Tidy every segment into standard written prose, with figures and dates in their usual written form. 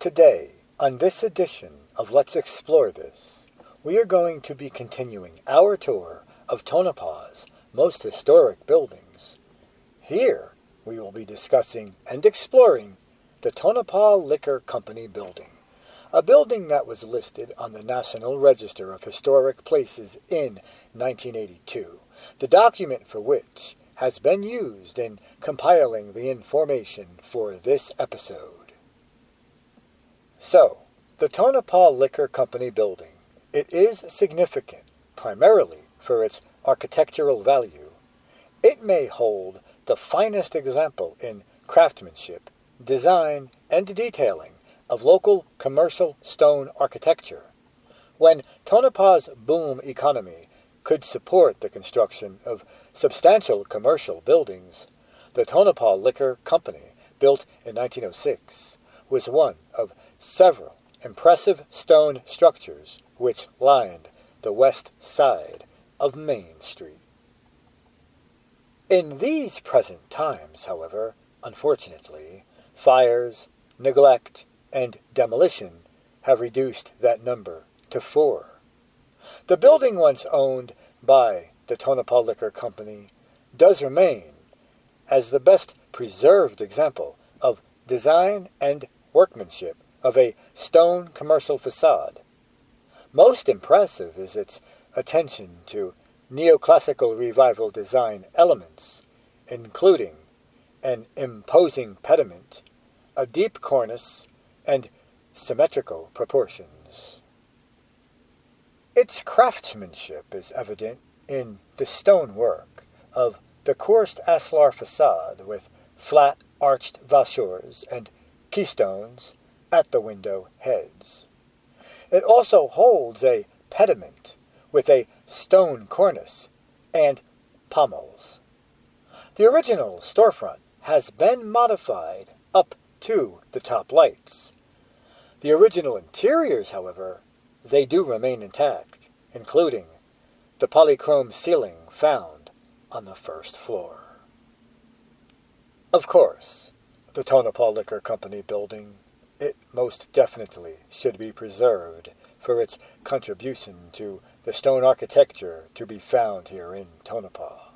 Today, on this edition of Let's Explore This, we are going to be continuing our tour of Tonopah's most historic buildings. Here, we will be discussing and exploring the Tonopah Liquor Company Building, a building that was listed on the National Register of Historic Places in 1982, the document for which has been used in compiling the information for this episode. So, the Tonopah Liquor Company Building. It is significant, primarily for its architectural value. It may hold the finest example in craftsmanship, design, and detailing of local commercial stone architecture. When Tonopah's boom economy could support the construction of substantial commercial buildings, the Tonopah Liquor Company, built in 1906, was one of several impressive stone structures which lined the west side of Main Street. In these present times, however, unfortunately, fires, neglect, and demolition have reduced that number to 4. The building once owned by the Tonopah Liquor Company does remain as the best preserved example of design and workmanship of a stone commercial facade. Most impressive is its attention to neoclassical revival design elements, including an imposing pediment, a deep cornice, and symmetrical proportions. Its craftsmanship is evident in the stonework of the coursed ashlar facade with flat arched vouchures and keystones at the window heads. It also holds a pediment with a stone cornice and pommels. The original storefront has been modified up to the top lights. The original interiors, however, they do remain intact, including the polychrome ceiling found on the first floor. Of course, the Tonopah Liquor Company Building, it most definitely should be preserved for its contribution to the stone architecture to be found here in Tonopah.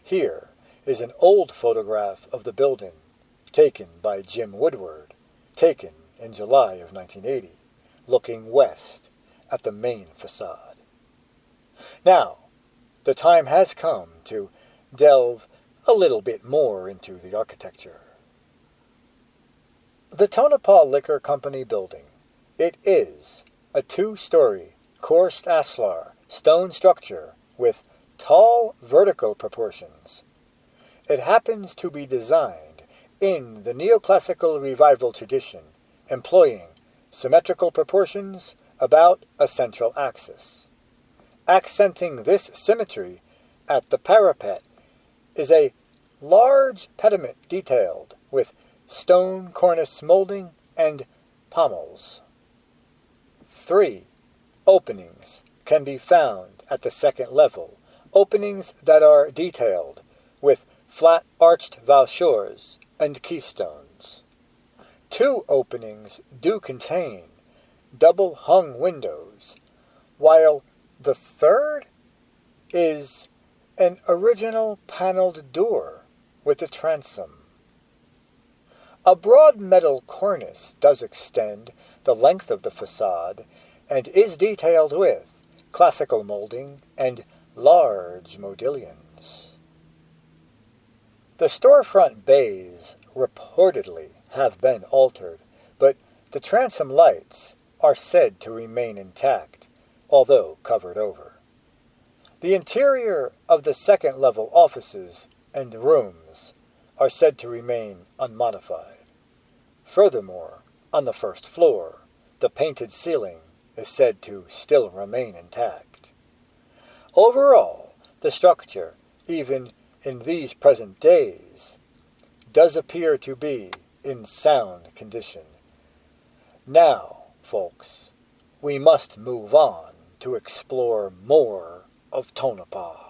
Here is an old photograph of the building taken by Jim Woodward, taken in July of 1980, looking west at the main facade. Now, the time has come to delve a little bit more into the architecture. The Tonopah Liquor Company Building. It is a 2-story coursed ashlar stone structure with tall vertical proportions. It happens to be designed in the neoclassical revival tradition, employing symmetrical proportions about a central axis. Accenting this symmetry at the parapet is a large pediment detailed with stone cornice molding and pommels. 3 openings can be found at the second level, openings that are detailed with flat arched vouchures and keystones. 2 openings do contain double hung windows, while the third is an original paneled door with a transom. A broad metal cornice does extend the length of the facade and is detailed with classical molding and large modillions. The storefront bays reportedly have been altered, but the transom lights are said to remain intact, although covered over. The interior of the second-level offices and rooms are said to remain unmodified. Furthermore, on the first floor, the painted ceiling is said to still remain intact. Overall, the structure, even in these present days, does appear to be in sound condition. Now, folks, we must move on to explore more of Tonopah.